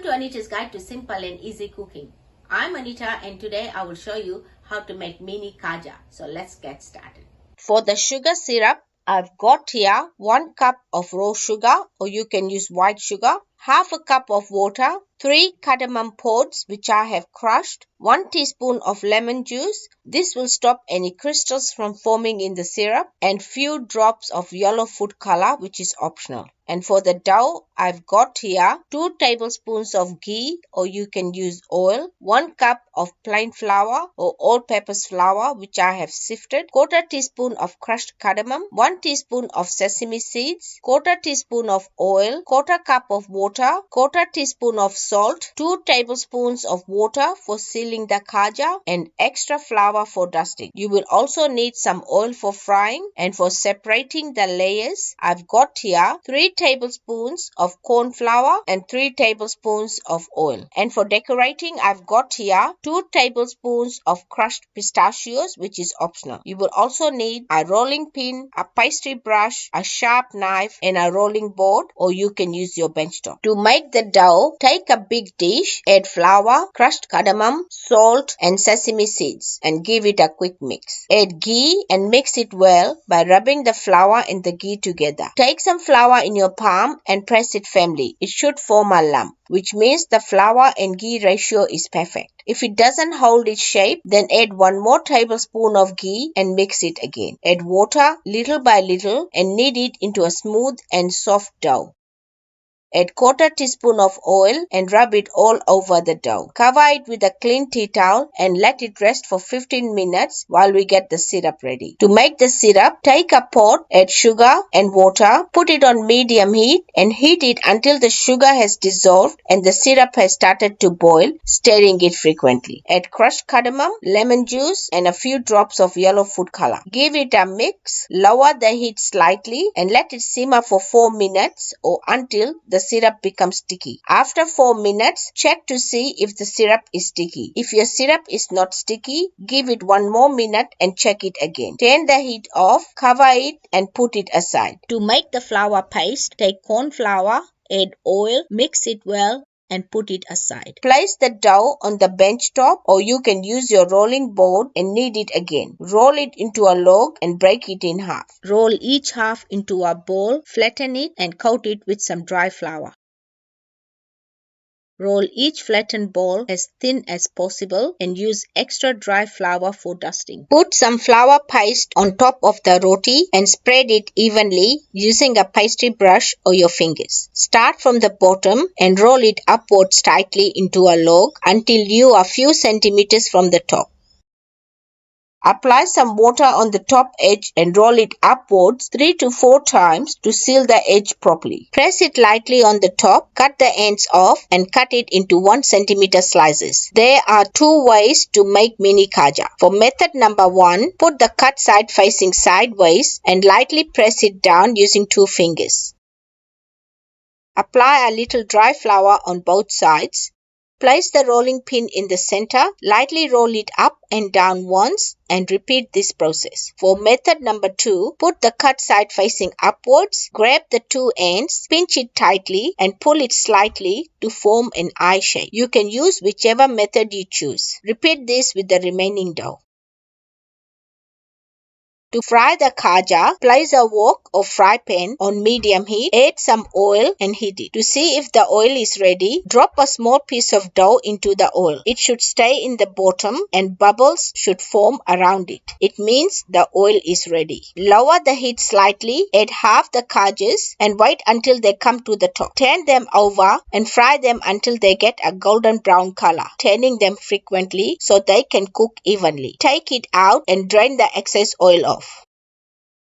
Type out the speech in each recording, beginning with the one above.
to Anita's Guide to Simple and Easy Cooking. I'm Anita and today I will show you how to make mini khaja. So let's get started. For the sugar syrup, I've got here 1 cup of raw sugar, or you can use white sugar, half a cup of water, 3 cardamom pods which I have crushed, 1 teaspoon of lemon juice. This will stop any crystals from forming in the syrup, and few drops of yellow food color which is optional. And for the dough, I've got here 2 tablespoons of ghee, or you can use oil, 1 cup of plain flour or all-purpose flour which I have sifted, quarter teaspoon of crushed cardamom, 1 teaspoon of sesame seeds, quarter teaspoon of oil, quarter cup of water, quarter teaspoon of salt, 2 tablespoons of water for sealing the khaja, and extra flour for dusting. You will also need some oil for frying, and for separating the layers, I've got here 3 tablespoons of corn flour and 3 tablespoons of oil. And for decorating, I've got here 2 tablespoons of crushed pistachios, which is optional. You will also need a rolling pin, a pastry brush, a sharp knife, and a rolling board, or you can use your benchtop. To make the dough, take a big dish, add flour, crushed cardamom, salt, and sesame seeds, and give it a quick mix. Add ghee and mix it well by rubbing the flour and the ghee together. Take some flour in your palm and press it firmly. It should form a lump, which means the flour and ghee ratio is perfect. If it doesn't hold its shape, then add 1 more tablespoon of ghee and mix it again. Add water little by little and knead it into a smooth and soft dough. Add quarter teaspoon of oil and rub it all over the dough. Cover it with a clean tea towel and let it rest for 15 minutes while we get the syrup ready. To make the syrup, take a pot, add sugar and water, put it on medium heat and heat it until the sugar has dissolved and the syrup has started to boil, stirring it frequently. Add crushed cardamom, lemon juice, and a few drops of yellow food color. Give it a mix, lower the heat slightly and let it simmer for 4 minutes or until the syrup becomes sticky. After 4 minutes, check to see if the syrup is sticky. If your syrup is not sticky, give it 1 more minute and check it again. Turn the heat off, cover it and put it aside. To make the flour paste, take corn flour, add oil, mix it well, and put it aside. Place the dough on the bench top, or you can use your rolling board and knead it again. Roll it into a log and break it in half. Roll each half into a ball, flatten it and coat it with some dry flour. Roll each flattened ball as thin as possible and use extra dry flour for dusting. Put some flour paste on top of the roti and spread it evenly using a pastry brush or your fingers. Start from the bottom and roll it upwards tightly into a log until you are a few centimeters from the top. Apply some water on the top edge and roll it upwards 3 to 4 times to seal the edge properly. Press it lightly on the top, cut the ends off and cut it into 1 centimeter slices. There are 2 ways to make mini khaja. For method number 1, put the cut side facing sideways and lightly press it down using 2 fingers. Apply a little dry flour on both sides. Place the rolling pin in the center, lightly roll it up and down once and repeat this process. For method number 2, put the cut side facing upwards, grab the 2 ends, pinch it tightly and pull it slightly to form an eye shape. You can use whichever method you choose. Repeat this with the remaining dough. To fry the khaja, place a wok or fry pan on medium heat, add some oil and heat it. To see if the oil is ready, drop a small piece of dough into the oil. It should stay in the bottom and bubbles should form around it. It means the oil is ready. Lower the heat slightly, add half the khajas and wait until they come to the top. Turn them over and fry them until they get a golden brown color, turning them frequently so they can cook evenly. Take it out and drain the excess oil off.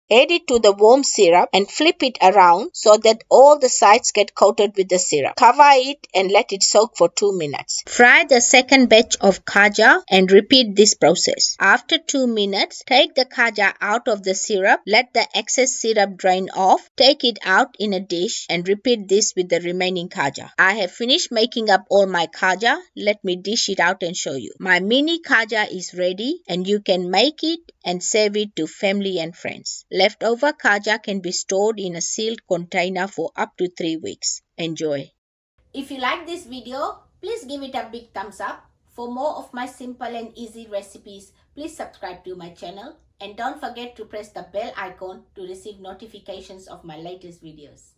Add it to the warm syrup and flip it around so that all the sides get coated with the syrup. Cover it and let it soak for 2 minutes. Fry the second batch of khaja and repeat this process. After 2 minutes, take the khaja out of the syrup. Let the excess syrup drain off. Take it out in a dish and repeat this with the remaining khaja. I have finished making up all my khaja. Let me dish it out and show you. My mini khaja is ready and you can make it and serve it to family and friends. Leftover khaja can be stored in a sealed container for up to 3 weeks. Enjoy. If you like this video, please give it a big thumbs up. For more of my simple and easy recipes, please subscribe to my channel and don't forget to press the bell icon to receive notifications of my latest videos.